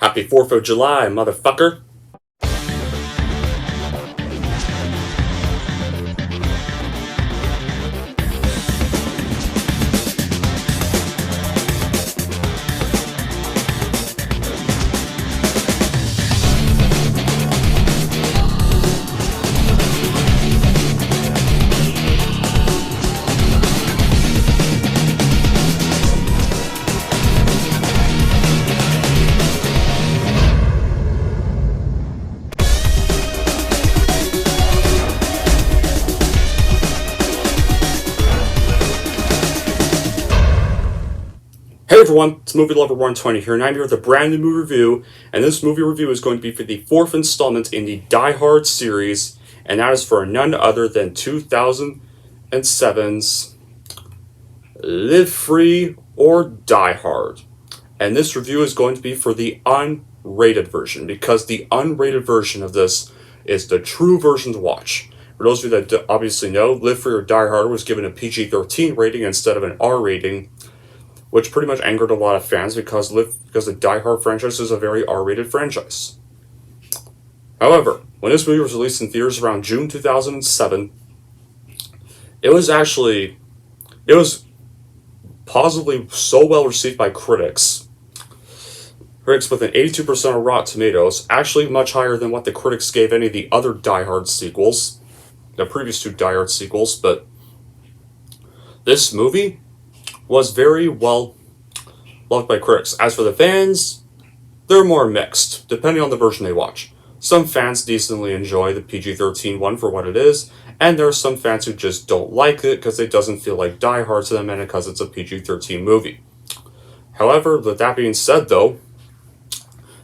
Happy 4th of July, motherfucker! Hey everyone, it's Movie Lover 120 here, and I'm here with a brand new movie review, and this movie review is going to be for the fourth installment in the Die Hard series, and that is for none other than 2007's Live Free or Die Hard. And this review is going to be for the unrated version, because the unrated version of this is the true version to watch. For those of you that obviously know, Live Free or Die Hard was given a PG-13 rating instead of an R rating, which pretty much angered a lot of fans because the Die Hard franchise is a very R-rated franchise. However, when this movie was released in theaters around June 2007, it was positively so well received by critics. Critics with an 82% of Rotten Tomatoes, actually much higher than what the critics gave any of the other Die Hard sequels, the previous two Die Hard sequels, but this movie was very well loved by critics. As for the fans, they're more mixed, depending on the version they watch. Some fans decently enjoy the PG-13 one for what it is, and there are some fans who just don't like it because it doesn't feel like Die Hard to them and because it's a PG-13 movie. However, with that being said though,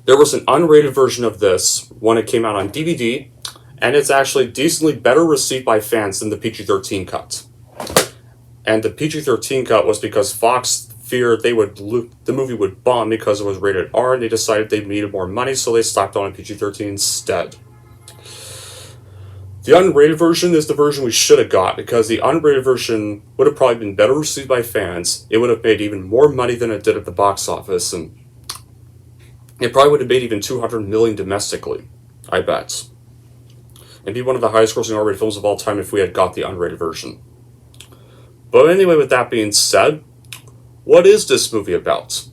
there was an unrated version of this when it came out on DVD, and it's actually decently better received by fans than the PG-13 cut. And the PG-13 cut was because Fox feared the movie would bomb because it was rated R, and they decided they needed more money, so they slapped on a PG-13 instead. The unrated version is the version we should have got, because the unrated version would have probably been better received by fans. It would have made even more money than it did at the box office, and it probably would have made even $200 million domestically, I bet. And be one of the highest grossing R-rated films of all time if we had got the unrated version. But anyway, with that being said, what is this movie about?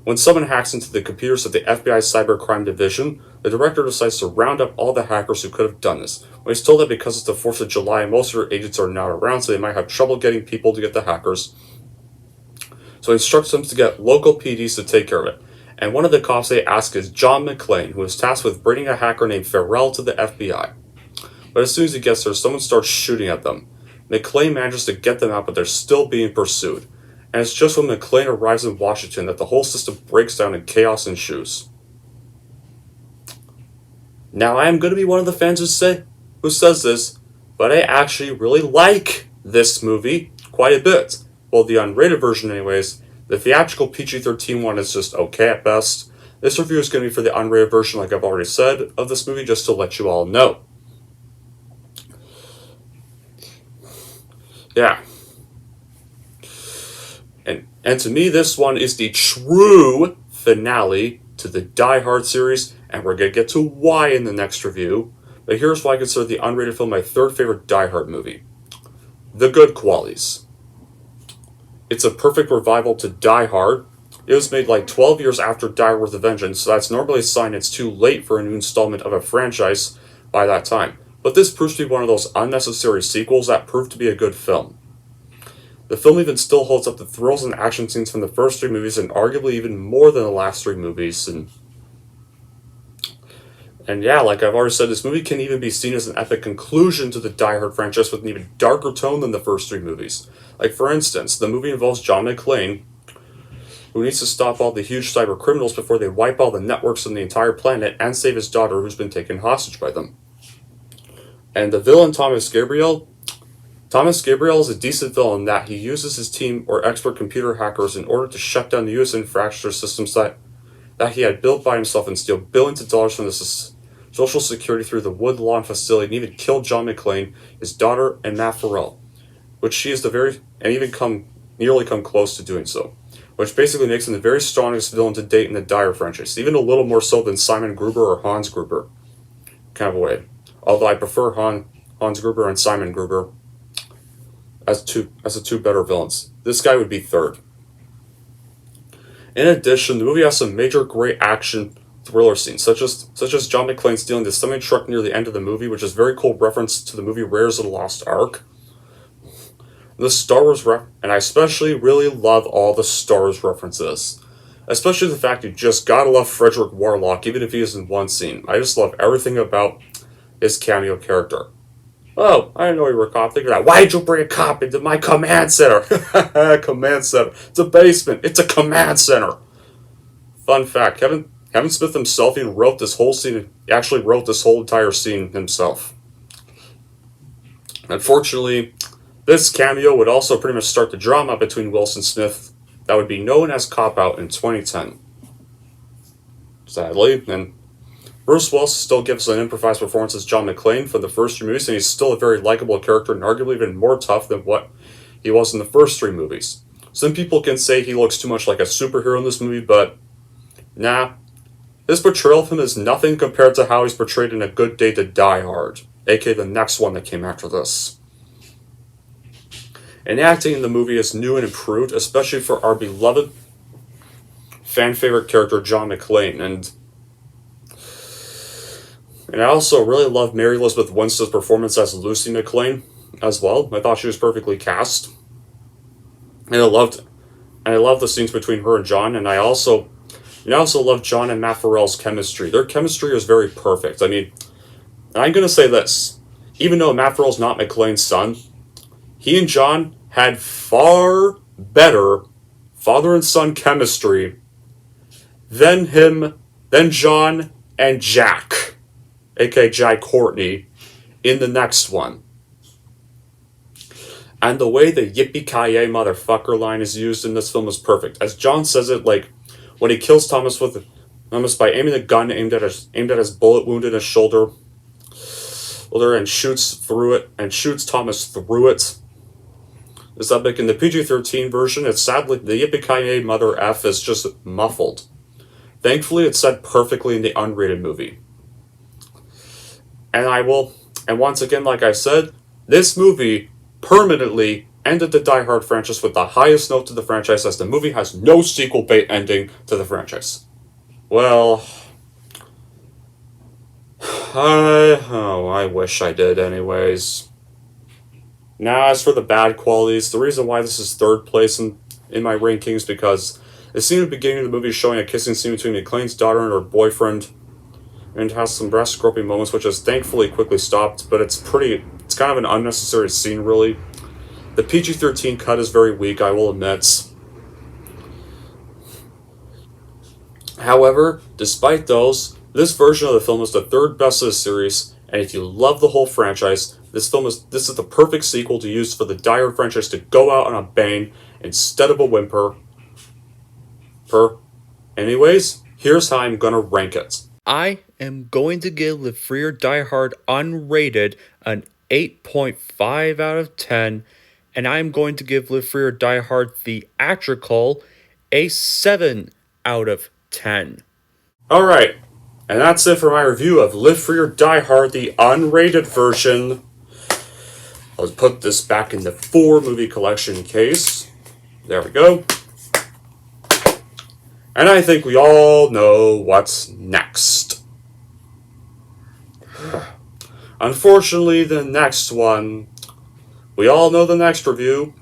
When someone hacks into the computers of the FBI Cybercrime Division, the director decides to round up all the hackers who could have done this. When he's told that because it's the 4th of July, most of their agents are not around, so they might have trouble getting people to get the hackers. So he instructs them to get local PDs to take care of it. And one of the cops they ask is John McClane, who is tasked with bringing a hacker named Farrell to the FBI. But as soon as he gets there, someone starts shooting at them. McClane manages to get them out, but they're still being pursued. And it's just when McClane arrives in Washington that the whole system breaks down and chaos ensues. Now, I am going to be one of the fans who says this, but I actually really like this movie quite a bit. Well, the unrated version anyways. The theatrical PG-13 one is just okay at best. This review is going to be for the unrated version, like I've already said, of this movie, just to let you all know. Yeah. And to me, this one is the true finale to the Die Hard series, and we're going to get to why in the next review. But here's why I consider the unrated film my third favorite Die Hard movie. The good qualities. It's a perfect revival to Die Hard. It was made like 12 years after Die Hard with a Vengeance, so that's normally a sign it's too late for a new installment of a franchise by that time. But this proves to be one of those unnecessary sequels that proved to be a good film. The film even still holds up the thrills and action scenes from the first three movies, and arguably even more than the last three movies. And yeah, like I've already said, this movie can even be seen as an epic conclusion to the Die Hard franchise with an even darker tone than the first three movies. Like for instance, the movie involves John McClane, who needs to stop all the huge cyber criminals before they wipe all the networks on the entire planet and save his daughter, who's been taken hostage by them. And the villain, Thomas Gabriel is a decent villain that he uses his team or expert computer hackers in order to shut down the U.S. infrastructure systems that he had built by himself and steal billions of dollars from the Social Security through the Woodlawn facility, and even kill John McClane, his daughter, and Matt Farrell, which she is nearly come close to doing so. which basically makes him the very strongest villain to date in the Die Hard franchise, even a little more so than Simon Gruber or Hans Gruber, kind of a way. Although I prefer Hans Gruber and Simon Gruber as the two better villains. This guy would be third. In addition, the movie has some major great action thriller scenes, such as John McClane stealing the semi-truck near the end of the movie, which is a very cool reference to the movie Raiders of the Lost Ark. The Star Wars and I especially really love all the Star Wars references. Especially the fact you just gotta love Frederick Warlock, even if he is in one scene. I just love everything about his cameo character. Oh, I didn't know you were a cop. Think of that. Why'd you bring a cop into my command center? Command center. It's a basement. It's a command center. Fun fact, Kevin Smith himself even wrote this whole scene. He actually wrote this whole entire scene himself. Unfortunately, this cameo would also pretty much start the drama between Wilson Smith that would be known as Cop Out in 2010. Sadly, and Bruce Willis still gives an improvised performance as John McClane from the first three movies, and he's still a very likable character and arguably even more tough than what he was in the first three movies. Some people can say he looks too much like a superhero in this movie, but nah. His portrayal of him is nothing compared to how he's portrayed in A Good Day to Die Hard, aka the next one that came after this. And acting in the movie is new and improved, especially for our beloved fan-favorite character John McClane, and I also really love Mary Elizabeth Winstead's performance as Lucy McClane as well. I thought she was perfectly cast. And I loved the scenes between her and John, and I also love John and Matt Farrell's chemistry. Their chemistry is very perfect. I mean, I'm going to say this. Even though Matt Farrell's not McClane's son, he and John had far better father and son chemistry than John and Jack, aka Jack Courtney, in the next one. And the way the yippee-ki-yay motherfucker line is used in this film is perfect. As John says it, like, when he kills Thomas by aiming a gun aimed at his bullet wound in his shoulder, and shoots Thomas through it. Is that like in the PG-13 version, it's sadly, the yippee-ki-yay mother F is just muffled. Thankfully, it's said perfectly in the unrated movie. And once again, like I said, this movie permanently ended the Die Hard franchise with the highest note to the franchise, as the movie has no sequel bait ending to the franchise. Well, I wish I did anyways. Now, as for the bad qualities, the reason why this is third place in my rankings because the scene at the beginning of the movie is showing a kissing scene between McClane's daughter and her boyfriend, and has some breast-groping moments, which is thankfully quickly stopped, but it's kind of an unnecessary scene, really. The PG-13 cut is very weak, I will admit. However, despite those, this version of the film is the third best of the series, and if you love the whole franchise, this is the perfect sequel to use for the Die Hard franchise to go out on a bang instead of a whimper. Anyways, here's how I'm gonna rank it. I am going to give Live Free or Die Hard unrated an 8.5 out of 10, and I'm going to give Live Free or Die Hard Theatrical a 7 out of 10. Alright, and that's it for my review of Live Free or Die Hard, the unrated version. I'll put this back in the 4-movie collection case. There we go. And I think we all know what's next. Unfortunately, the next one, we all know the next review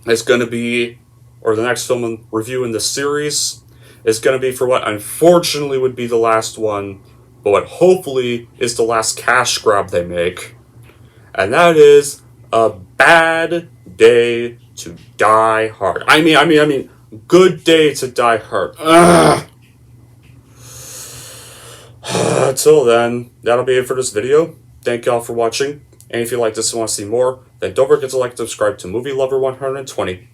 is going to be, or the next film review in the series is going to be for what unfortunately would be the last one, but what hopefully is the last cash grab they make. And that is A Bad Day to Die Hard. I mean, Good Day to Die Hard. Until then, that'll be it for this video. Thank y'all for watching. And if you like this and want to see more, then don't forget to like and subscribe to Movie Lover 120.